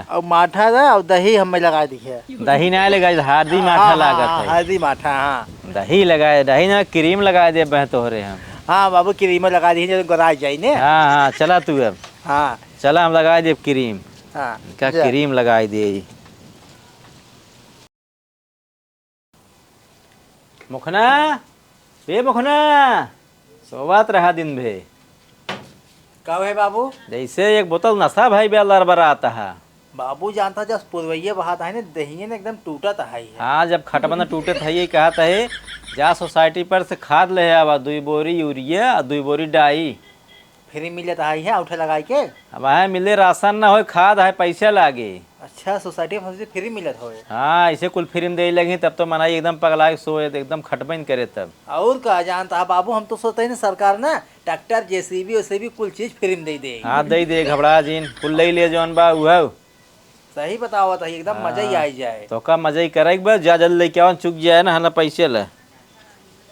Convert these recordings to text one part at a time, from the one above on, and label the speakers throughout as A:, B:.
A: और माठा था और दही हमें लगा दी है।
B: दही ना लगा, हल्दी माठा लागत है।
A: हल्दी माठा, हाँ।
B: दही लगाए, दही ना क्रीम लगा दे बह तोहरे हम।
A: हाँ बाबू, क्रीम लगा दी है, गरा जाए ने।
B: हाँ हाँ, चला तू अब।
A: हाँ
B: चला हम लगा दे क्रीम।
A: हाँ,
B: क्या क्रीम लगाई दे। मुखना, बे मुखना, सोवात रहा दिन भे।
A: कब है बाबू?
B: जैसे एक बोतल नशा भाई बेलर बरा आता है।
A: बाबू जानता जब पुरवैया बहात है ना, दही ने एकदम टूटा था है।
B: हाँ, जब खटबन टूटे था ये कहा था जा सोसाइटी पर से खाद ले आवा, 2 बोरी यूरिया 2 बोरी डाई
A: फ्री मिले था है, उठे लगाई के।
B: अब है मिले राशन ना हो, खाद है पैसा लागे।
A: अच्छा, सोसाइटी में फ्री मिलत हो।
B: हाँ, ऐसे कुल फ्री में दे लगी तब तो मनाई एकदम पगला सोए एकदम खटबन करे तब।
A: और का जानता है बाबू, हम तो सोचते हैं ना सरकार ना ट्रैक्टर जेसीबी वैसे भी कुल चीज फ्री में दे दे।
B: हाँ दे घबरा जीन कुल ले जौन बा उह।
A: सही बताओ था, एकदम मजा ही आ जाए।
B: तो का मजा ही करे बस, जा जल्दी लेके आओ, चुक जाए ना हना पैसे ले।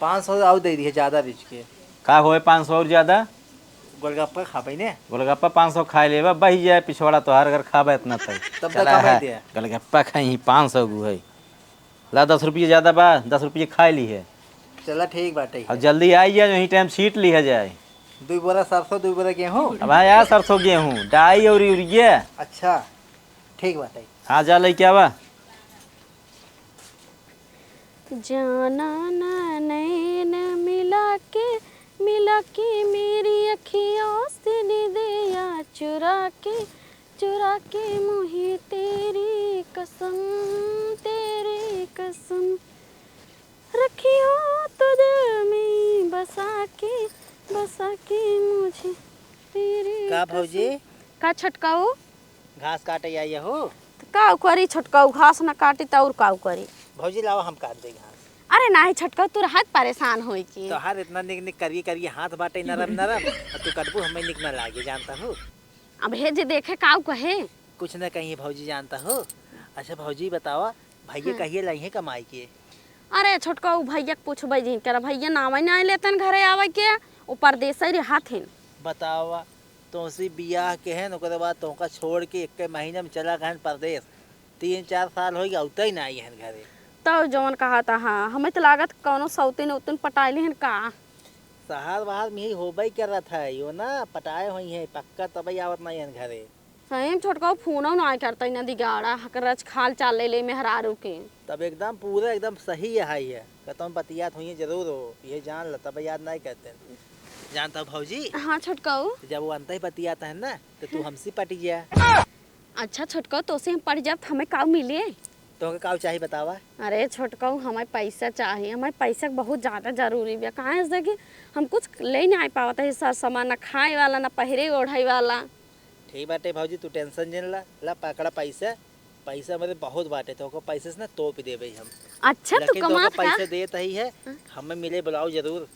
A: 500 और दे दिए, ज्यादा रिच के।
B: का होए 500 और ज्यादा?
A: गोलगप्पा खा पाई ने।
B: गोलगप्पा 500 खाए लेबा, बही जाए पिछवाड़ा तोहार घर खाबे इतना तक।
A: तब तक कमाई दिया।
B: गोलगप्पा खाई 500 गु है। ला 10 रुपये ज्यादा बा, 10 रुपये खाए ली है।
A: चला ठीक बाटे।
B: अब जल्दी आई जाए, यही टाइम सीट ली है जाए।
A: 2 बोरा सरसों, 2 बोरा गेहूँ।
B: अब हाँ यार, सरसों गेहूँ डाई और यूरिया।
A: अच्छा ठीक बाटे।
B: हाँ जा ले क्या बा।
C: जाना ना नैन मिला के मेरी अखियों से दिया, चुरा के मुझे तेरी कसम रखी हो तो दिल में बसा के मुझे तेरी
A: का भौजी
C: का छटकाऊ
A: घास काटे आई हो?
C: का करी छटकाऊ, घास ना काटी तो और का करी।
A: भौजी लाओ हम काट दे घास।
C: अरे नाही छटकाऊ, तू हाथ परेशान होई की।
A: तो हर इतना निक निक करिए हाथ बाटे नरम और तू कटबू हमें निक ना लागे, जानता हो।
C: अब हे जे देखे काऊ कहे
A: कुछ न कहीं भौजी, जानता हो। अच्छा भौजी बतावा, भैया कहिए लाई है कमाई के?
C: अरे छोटकाऊ भैया के पूछबे जी कर, भैया नावे ना लेतन घरे आवे के, ऊ परदेस रे हाथिन।
A: बतावा, तुमसे बियाह के है ओकरे बाद तुमका छोड़ के 1 महीने में चला गहन परदेश। 3-4 साल हो गया उतई ना आई हन घरे।
C: तो जौन कहा था, हाँ हमें तो लागत कौनो सौतीन उतन पटाइली हन का।
A: शहर बाहर में ही होबई कर रहा था यो ना, पटाए हुई है पक्का, तबई आवत नहीं हन घरे।
C: सही छोटकाऊ फोन ना करता ना दिगाड़ा हकरच खाल चाल ले मेहरारू के।
A: तब एकदम पूरा एकदम सही है ये कहता बतियात हुई जरूर हो, ये जान लो तब याद नहीं करते। जानता हो भौजी?
C: हाँ छोटकाऊ।
A: जब वो अंत ही बतियाता है ना तो तू हमसे पटी जा।
C: अच्छा छोटकाऊ, तो से हम पड़ जाब हमें काऊ मिले?
A: तो काऊ चाहिए बतावा।
C: अरे छोटकाऊ, हमें पैसा चाहिए, हमें पैसा बहुत ज़्यादा जरूरी है। कहाँ से कि हम कुछ ले नहीं आ पावत है, सर सामान ना खाए वाला ना पहरे ओढ़ाई वाला।
A: ठीक बाटे भौजी, तू टेंशन जिन ला पकड़ा पैसा मेरे बहुत बाटे, तो को पैसे से ना तोप देबे हम।
C: अच्छा तू कमा
A: पैसे देता ही है, हमें मिले बुलाओ जरूर।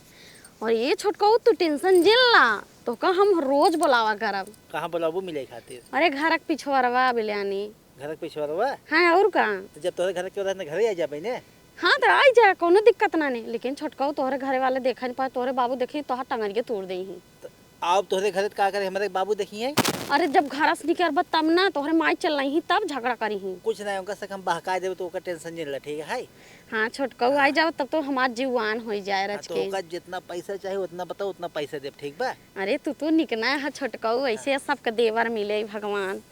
C: और ये छोटकाऊ तू टेंशन जिन ला, तो का हम रोज बुलावा करब।
A: कहाँ बुलाबू मिले खातिर?
C: अरे घर के पिछवाड़वा बिलियानी।
A: घर के पिछवाड़वा?
C: हाँ और का।
A: तो जब तोरे घर के रहने घरे आ जाबे ने।
C: हाँ तो आई जा, कोनो दिक्कत ना नहीं। लेकिन छोटकाऊ तोहरे घरे वाले देखा नहीं पाए, तोहरे बाबू देखी तोहर टंगरिया तोड़ दे ही।
A: आप तोहरे घर का करे, हमारे बाबू देखिए।
C: अरे जब घर से निकल तब ना तोहरे माई चल रही तब झगड़ा करी ही।
A: कुछ नहीं उनका सक हम बहका देबे तो ओका टेंशन जिन ला, ठीक है।
C: हाँ छोटकाऊ आई जाओ तब तो हमार जीवान हो जाए रच
A: तो
C: के।
A: ओका जितना पैसा चाहिए उतना बताओ, उतना पैसा देब, ठीक बा?
C: अरे तू निकना है छोटकाऊ, ऐसे सबके देवर मिले भगवान।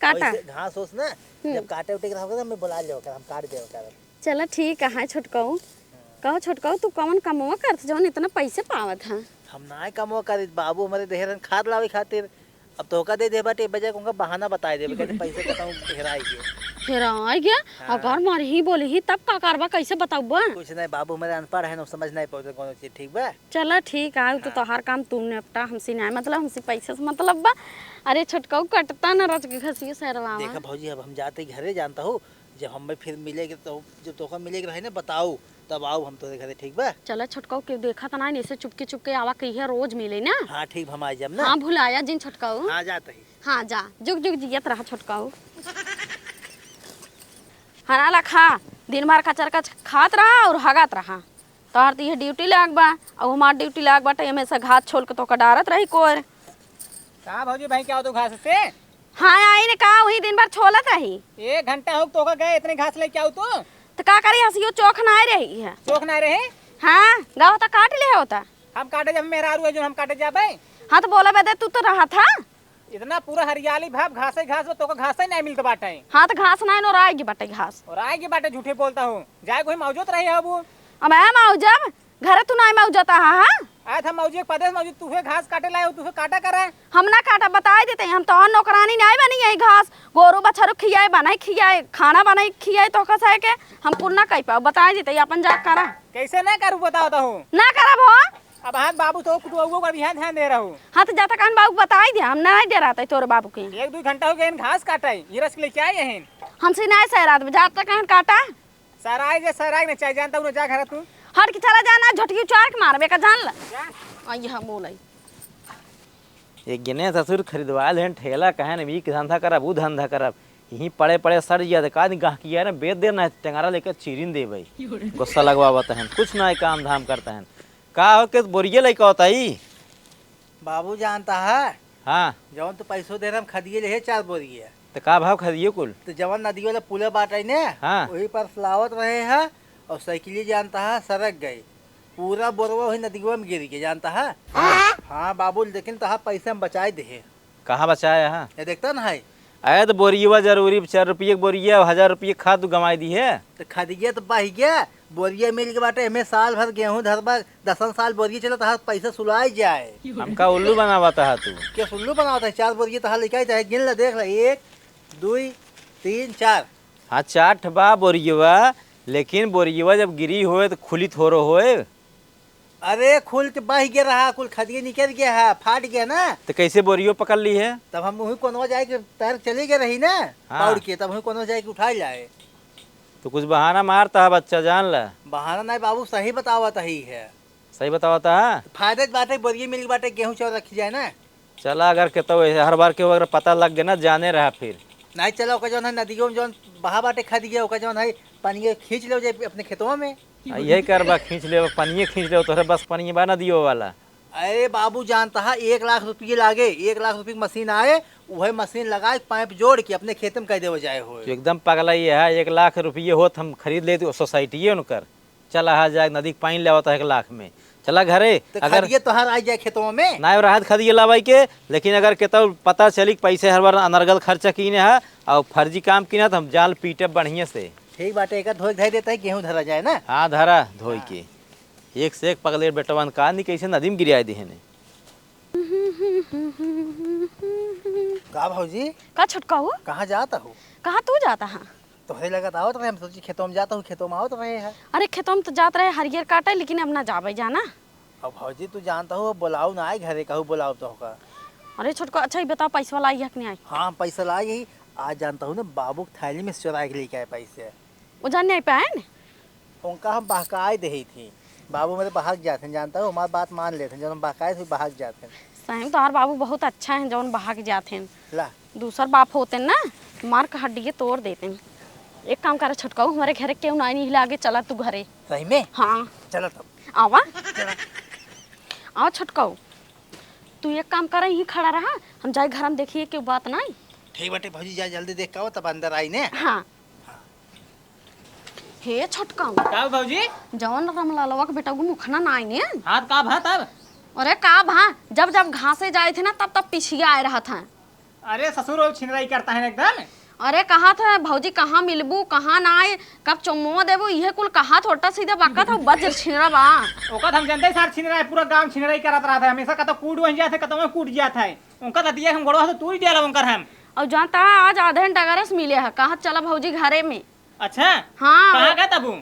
C: काटा
A: घास होस ना, जब काटे उटे रहोगे ना मैं बुला लियो कर, हम काट देओ कर।
C: चला ठीक है छोटकाऊ। कहो छोटकाऊ, तू कौन कमवा करत जौन इतना पैसे पावत है?
A: हम ना कमो कर, बाबू हमारे देहरन खाद लावे खातिर। अब तो का दे दे बाटे बजे को बहाना बताए देबे कहते पैसे बताऊं हेराई गए।
C: हेराई गया? अगर मार ही बोली ही तब का करबा, कैसे बताऊबा?
A: कुछ नहीं, बाबू हमारे अनपढ़ है ना, समझ नहीं पाते कोनो चीज, ठीक बा?
C: चला ठीक है, तो तोहार काम तू निपटा, हमसे नहीं मतलब, हमसे पैसे से मतलब बा। अरे छोटकाऊ कटता ना रच के घसिए सरवा।
A: देखा भौजी, अब हम जाते घरे, जानता हो जब हमें फिर मिलेगे तो जब तोका मिलेगी रहे ना बताओ, तब आओ हम तोरे घरे, ठीक बा?
C: चला छोटकाऊ के देखा तो ना ऐसे चुपके आवा कहिए रोज मिले ना।
A: हाँ ठीक, हम आ जाब ना।
C: हाँ भुलाया जिन छोटकाऊ।
A: हाँ जाते ही।
C: हाँ जा, जुग जुग जियत रहा छोटकाऊ। हनाला खा, दिन भर कचर कच खात रहा और हगात रहा। तोहर तो ड्यूटी लाग बा, और हमार ड्यूटी लाग बाटे हमेशा घात छोल के तो डारत रही कोर।
D: कहाँ भौजी भाई क्या हो तो घास से?
C: हाँ आई ने कहा वही दिन भर छोलत रही।
D: 1 घंटा हो तो गए इतने घास लेके आओ
C: तो का करी हसियो चौक ना रही है।
D: चौक ना रहे।
C: हाँ गाँव तो काट ले होता।
D: हम काटे जब मेरा आरू है जो हम काटे जाबे।
C: हाँ तो बोला बदे तू तो रहा था।
D: इतना पूरा हरियाली भाव घास ही घास तो घास ही नहीं मिलता बाटे।
C: हाँ तो घास ना और आएगी बटे घास
D: और आएगी बाटे झूठे बोलता हूँ। जाए कोई मौजूद रही है अब
C: अब मैं मौजब घरे तू ना मौजता। हाँ
D: आया था मौजी पदेश मौजूद तुहे घास काटे लाए हो तुहे काटा करे।
C: हम ना काटा बता देते हम तो नौकरानी नहीं बनी है घास गोरू बछरू खियाए बनाई खियाए खाना बनाई खियाए तो कसा के हम कुल ना कह पाओ बता देते अपन जा करा।
D: कैसे ना करूँ बताओ तो हूँ
C: ना करा भो।
D: अब हाथ बाबू तो कुटुआ पर भी ध्यान दे रहा हूँ।
C: हाँ तो जाता कान बाबू बताई दे हम नहीं दे रहा था तोरे बाबू के
D: 1-2 घंटा हो गए घास काटाई ये रस लेके आए हैं।
C: हमसे नहीं सह रात में जाता कान काटा
D: सराय जे सराय ने चाहे जानता हूँ जा घर तू
C: हट के चला जाना झटकी उचार के मारबे का जान ल। आई हम बोलाई
B: एक गिने ससुर खरीदवा लेन ठेला कहे न भी धंधा करब वो धंधा करब यहीं पड़े पड़े सड़ जिया का गाह किया ना बेच देना टेंगारा लेकर चीरिन दे भाई गुस्सा लगवावत है कुछ ना काम धाम करता है का हो के बोरिए लेके होता ही।
A: बाबू जानता है
B: हाँ
A: जवन तो पैसों दे रहा हम खदिए ले 4 बोरिए।
B: तो का भाव खरीदिए कुल।
A: तो जवन नदी वाला पुल बाटे ने
B: हाँ।
A: वही पर सलावत रहे है और साइकिल जानता है सरक गई पूरा बोरवा वही नदीवा में गिर गया जानता है। हाँ बाबू लेकिन तहा पैसे हम बचाए दे।
B: कहाँ बचाया हाँ
A: ये देखता ना है
B: आया तो बोरिया जरूरी 4 रुपये बोरिया 1000 रुपये खाद तू गंवाई दी है।
A: तो खदिए तो बह गया बोरिया मिल के बाटे हमें साल भर गेहूं धरबा 10 साल बोरिया चला तहा पैसा सुलाए जाए।
B: हमका उल्लू बनावाता है तू।
A: क्या सुल्लू बनाता है 4 बोरिया तहा लेके आए चाहे गिन ला देख ला 1 2 3 4।
B: हाँ 4 बा बोरिया लेकिन बोरिया जब गिरी होए तो खुली थोरो होए।
A: अरे खुल के बह गया रहा कुल खदिए निकल गया है फाट गया ना।
B: तो कैसे बोरियो पकड़ ली है।
A: तब हम वही कोनो जाए के तैर चले गए रही ना
B: हाँ।
A: पौड़ के तब वही कोनो जाए के उठाए जाए।
B: तो कुछ बहाना मारता है बच्चा जान ला।
A: बहाना नहीं बाबू सही बतावत ही है।
B: सही बतावता है।
A: फायदे बाटे बोरिए मिल बाटे गेहूं चावल रखी जाए ना।
B: चला अगर कहता हर बार के अगर पता लग गया ना जाने रहा फिर
A: नहीं चला ओका जौन है नदियों में जौन बहा बाटे खद गया ओका जौन है पानी खींच लो जाए अपने खेतों में।
B: यही करबा खींच ले पनिए खींच ले तो बस पनिए बा ना दियो वाला।
A: अरे बाबू जानता है 1 लाख रुपये लागे 1 लाख रुपये की मशीन आए वही मशीन लगाए पाइप जोड़ के अपने खेत में कह दे जाए हो।
B: तो एकदम पगला ही है 1 लाख रुपये होत हम खरीद लेते सोसाइटी उनकर चला आ जाए नदी पानी ले आता 1 लाख में चला घरे।
A: तो
B: अगर
A: ये तोहार आ जाए खेतों में
B: ना राहत खदिए लावाई के लेकिन अगर कहता पता चली पैसे हर बार अनर्गल खर्चा कीने है और फर्जी काम कीना तो हम जाल पीटे बढ़िया से।
A: ठीक बाटे एक धोई धाई देता है गेहूं धरा जाए ना।
B: हाँ धरा धोई के एक से एक पगले बेटवन का नहीं कैसे नदी में गिराए दी ने।
A: का भाजी
C: का छुटका हो
A: कहाँ जाता हूँ।
C: कहाँ तू जाता है।
A: तोहरे लगत आवत रहे हम सोची खेतों में जाता हूँ खेतों में आवत रहे है।
C: अरे खेतों में तो जात रहे हरियर काटे लेकिन अब ना जाबे जाना।
A: अब भाजी तू जानता हो बुलाओ ना आए घरे कहूँ बुलाओ तो होगा।
C: अरे छुटका अच्छा ही बताओ पैसा वाला आई है कि नहीं आई।
A: हाँ पैसा ला यही आज जानता हूँ ना बाबू की थैली में चुरा के लेके आए पैसे।
C: वो जान नहीं पाए न?
A: उनका हम बहकाए दे थी बाबू मेरे बहक जाते हैं जानता हो हमारी बात मान लेते हैं जब हम बहकाए थे बहक जाते हैं।
C: सही तो बाबू बहुत अच्छा है जौन बहा के जाते हैं।
A: ला
C: दूसर बाप होते हैं ना मार का हड्डी तोड़ देते हैं। एक काम करे छुटकाऊ हमारे घर क्यों ना नहीं हिला आगे चला तू घरे।
A: सही में
C: हाँ
A: चलो तब
C: आवा आओ छुटकाऊ तू एक काम कर यहीं खड़ा रहा हम जाए घर में देखिए क्यों बात नहीं।
A: ठीक बाटे भाजी जा जल्दी देख के तब अंदर आई ने।
C: हाँ हे छुटकाऊ
D: का भौजी
C: जौन रमलालवा के बेटा को मुखना ना आई ने।
D: हाथ का भात अब
C: अरे का भा जब जब घासे जाए थे ना तब तब पीछे आए रहा था।
D: अरे ससुर छिनराई करता है एकदम।
C: अरे कहा था भौजी कहाँ मिलबू कहाँ ना आए कब चुम्मो देबू यह कुल कहा थोड़ा सीधा बाका था बज छिनरा बा।
D: ओका हम जानते सार छिनराई पूरा गांव छिनराई करत रहा था हमेशा का तो कूट बन जाते कतो में कूट जाता है उनका तो दिया हम गोड़वा तो तू ही दिया उनकर हम।
C: और जानता है आज आधे घंटा गरस मिले है कहा चला भौजी घरे में।
D: अच्छा
C: हाँ
D: कहाँ का तबू।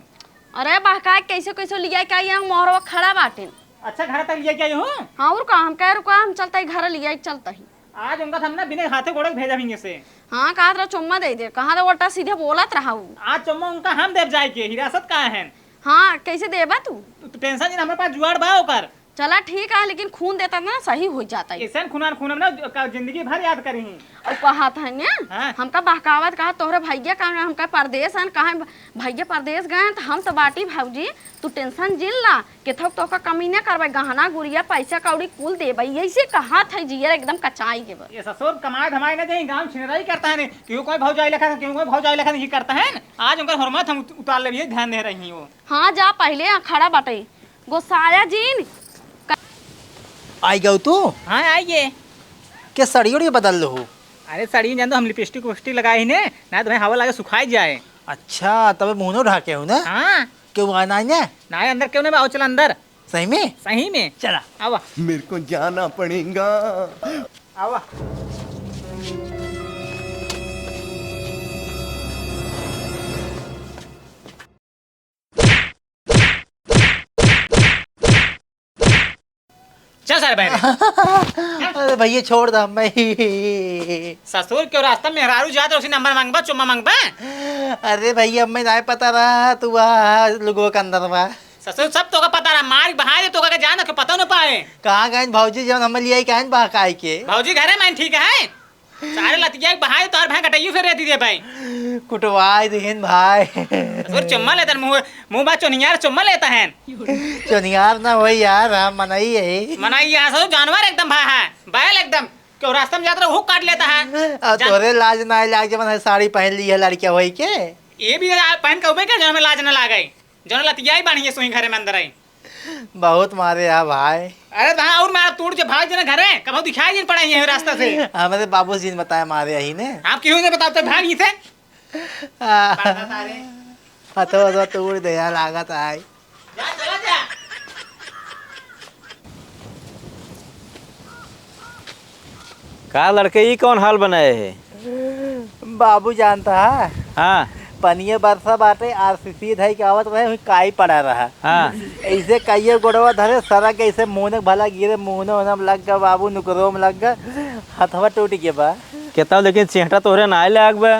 C: अरे बहका कैसे कैसे लिया क्या यहाँ मोहरवा खड़ा बाटे।
D: अच्छा घर तक लिया क्या हूँ।
C: हाँ और का हम कह रुका हम चलता ही घर लिया चलता ही।
D: आज उनका हम ना बिना हाथे गोड़े भेजा भी से।
C: हाँ कहा था चुम्मा दे दे कहा था वोटा सीधे बोलत रहा हूँ।
D: आज चुम्मा उनका हम देव जाए के हिरासत कहाँ है।
C: हाँ कैसे देबा तू।
D: तो टेंशन नहीं हमारे पास जुआड़ बा ओकर
C: चला ठीक है, लेकिन खून देता ना सही हो जाता है।
D: ऐसा खून खून ना जिंदगी भर याद करी।
C: और कहा था ने
D: हाँ।
C: हमका बहकावत कहा तोहरे भैया का हमका परदेश है, कहा भैया परदेश गए तो हम तो बाटी भौजी तू टेंशन जिन ला के थोक तो का कमी न करबे, गहना गुड़िया पैसा कौड़ी कुल देबे, ऐसे कहा था जिया एकदम कचाई के बा।
D: ये ससुर कमाए धमाए ना जाए, गांव छिनराई करता है। क्यों कोई भौजाई लेखा, क्यों कोई भौजाई लेखा नहीं करता है। आज उनका हरमत हम उतार ले, ध्यान दे रही हो।
C: हाँ जा पहले खड़ा बाटे गोसाया जीन।
A: आई गौ तू
D: हाँ आइए।
A: क्या सड़ी उड़ी बदल लो?
D: अरे सड़ी जान दो, हम लिपस्टिक विपस्टिक लगाई ने ना, तुम्हें हवा लगे सुखाई जाए।
A: अच्छा तब मुँह ढाके हो ना?
D: हाँ
A: क्यों आना है ना?
D: ना अंदर क्यों नहीं, आओ चल अंदर।
A: सही में?
D: सही में
A: चला
D: आवा
E: मेरे को जाना पड़ेगा।
D: आवा। चल सारे बहन।
A: अरे भैया छोड़ दा मैं।
D: ससुर क्यों रास्ता में मेहरारू जाते उसी नंबर मांगबा, चुम्मा मांगबा।
A: अरे भैया मैं नहीं पता रहा तू वहाँ लोगों के अंदर बा।
D: ससुर सब तो का पता रहा, मार बहा दे तो का जान के पता न पाए।
A: कहाँ गए भौजी जब हम लिया कहीं बहकाई के?
D: भौजी घरे में ठीक है, सारे लतिया बहाए तो भाई कटाइयो फिर रहती दे भाई।
A: कुटवाई देन भाई।
D: ससुर चुम्मा लेता मुंह बा चोनियार चुम्मा लेता है।
A: चोनियार ना वही यार, हम मनाई है
D: मनाई यहाँ ससुर जानवर एकदम भा है, बैल एकदम क्यों रास्ते में जाता हुक काट लेता है।
A: तोरे लाज ना लाग जब मैंने साड़ी पहन ली है लड़किया वही के।
D: ये भी पहन के उबे के जो हमें लाज न लागे, जो लतिया ही बानी है सोई घरे में अंदर आई।
A: बहुत मारे यार भाई।
D: अरे वहाँ और मारा तोड़ के भाग जना घरे कब दिखाई दिन पड़ा ये रास्ता से।
A: हमारे बाबू जी ने बताया मारे यही ने।
D: आप क्यों नहीं बताते भाग ही थे।
A: हथो तोड़ दे यार लागत आई।
D: जा चला जा।
B: का लड़के ये कौन हाल बनाए है?
A: बाबू जानता है
B: हाँ
A: पनिये बरसा बाटे आरसीसी धई के आवत रहे काई पड़ा रहा।
B: हाँ
A: ऐसे कईये गोड़वा धरे सड़क ऐसे मुँह भला गिरे, मुँह में लग गया बाबू, नुकरो में लग गया, हथवा टूट गया बा।
B: कहता लेकिन चेहटा तोहरे ना लाग बा।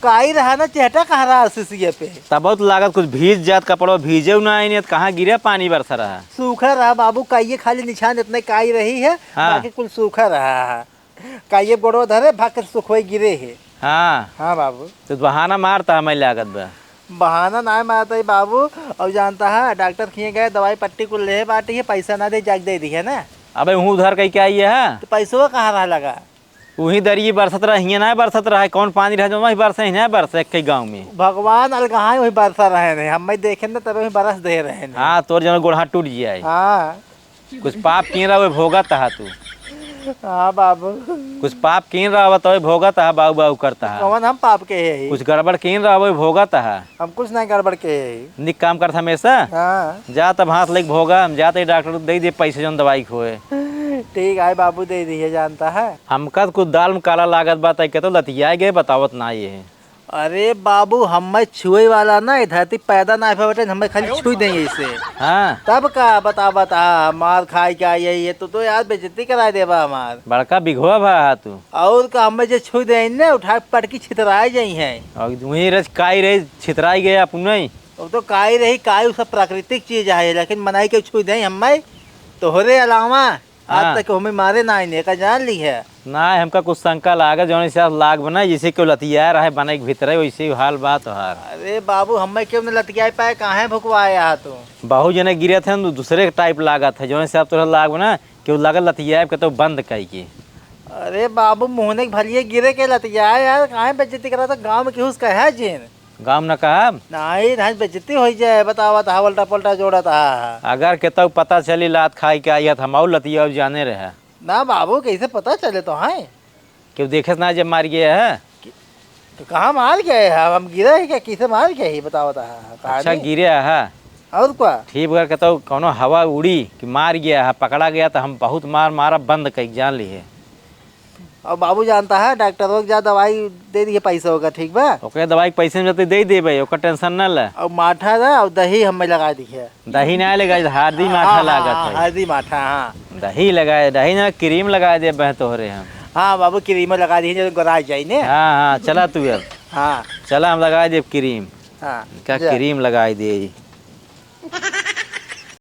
A: काई रहा ना चेहटा कहाँ रहा आरसीसी पे।
B: तब बहुत लागत कुछ भीज जात, कपड़ो भीजे ना आई, कहाँ गिरे पानी बरसा रहा।
A: सूखा रहा बाबू, कईये खाली निशान इतने काई रही है।
B: हाँ।
A: बाकी कुल सूखा रहा है। कईये गोड़वा धरे भाग के सुखोई गिरे है।
B: हाँ
A: हाँ बाबू
B: तो बहाना मारता हमें लागत बा।
A: बहाना ना मारता है बाबू। और जानता है डॉक्टर खिए गए दवाई पट्टी को ले बाटी है, पैसा ना दे जाग दे दी है ना।
B: अबे वहाँ उधर कहीं क्या आई है?
A: तो पैसों कहाँ रहा लगा?
B: वही दरिये बरसत रहा, हियाँ ना बरसत रहा है। कौन पानी रहा जो वही बरसे हियाँ बरसे कई गाँव में।
A: भगवान अलगहा वही बरसा रहे ने, हम देखे ना तब वही बरस दे रहे ने।
B: हाँ तोर जन गोड़ हाथ टूट जाए।
A: हाँ
B: कुछ पाप किन रहा भोगत हा तू।
A: हाँ बाबू
B: कुछ पाप किन रहा तो भोगत हा, बाऊ बाऊ करता है।
A: कौन हम पाप के है?
B: कुछ गड़बड़ किन रहा वो भोगत है।
A: हम कुछ नहीं गड़बड़ के है।
B: निक काम करता हमेशा।
A: हाँ
B: जा तब हाथ लेके भोगा, हम जाते डॉक्टर दे दे पैसे जो दवाई खोए।
A: ठीक है बाबू दे दी है। जानता है
B: हमका कुछ दाल में काला लागत बात है, तो लतिया गए बतावत ना ये है।
A: अरे बाबू हम छुए वाला ना धरती पैदा ना बेटे, हमें खाली छुई देंगे इसे।
B: हाँ
A: तब का बता मार खाई क्या यही है तो यार बेइज्जती करा देबा हमार।
B: बड़का बिघवा भा तू।
A: और का हमें जो छुई दे ना उठा पटकी छितराई जाई है।
B: और वही रज काई रही छितराई गए अपन नहीं।
A: अब तो काई रही काई सब प्राकृतिक चीज है, लेकिन मनाई के छुई दे हमें तोहरे अलावा आज
B: हाँ।
A: तक हमें मारे ना आने का जान ली है।
B: ना हमका कुछ शंका लागे जो से लाग बना जैसे क्यों लतिया रहा है बना के भीतर वैसे हाल बात हार।
A: अरे बाबू हमें क्यों नहीं लटकिया पाए, कहाँ भुकवाया तो
B: बहु जने गिरे थे तो दूसरे टाइप लागा था जो से तोरा लाग बना क्यों लागल लतिया के तो बंद कई के।
A: अरे बाबू मुहने भलिए गिरे के लतिया यार, कहाँ बेइज्जती करा था गाँव में क्यों कहा जिन
B: गाँव न कहा
A: नहीं नहीं बेइज्जती हो जाए। बतावा था वल्टा पलटा जोड़ा था।
B: अगर के तो पता चली लात खाई के आई हम और लतिया जाने रहे
A: ना बाबू कैसे पता चले तो है
B: क्यों देखे ना जब मार गया है।
A: तो कहाँ मार गए है? हम गिरे है क्या? किसे मार गए ही बताओ था।
B: अच्छा गिरे है
A: और क्या
B: ठीक अगर के तो कोनो हवा उड़ी कि मार गया है पकड़ा गया तो हम बहुत मारा बंद कई जान ली है।
A: और बाबू जानता है डॉक्टर लोग जा दवाई दे दिए पैसा होगा ठीक बा।
B: ओके दवाई के पैसे में जते दे देबे ओकर टेंशन न ले।
A: और माठा ना और दही हमें लगा दी है।
B: दही ना लेगा हल्दी माठा लागत है।
A: हल्दी माठा हाँ।
B: दही लगाए दही ना क्रीम लगा दे बह तोहरे हम।
A: हाँ बाबू क्रीम लगा दी है जो गरा जाए ने।
B: हाँ हाँ चला तू अब।
A: हाँ
B: चला हम लगा दे क्रीम।
A: हाँ
B: क्या क्रीम लगाई दे।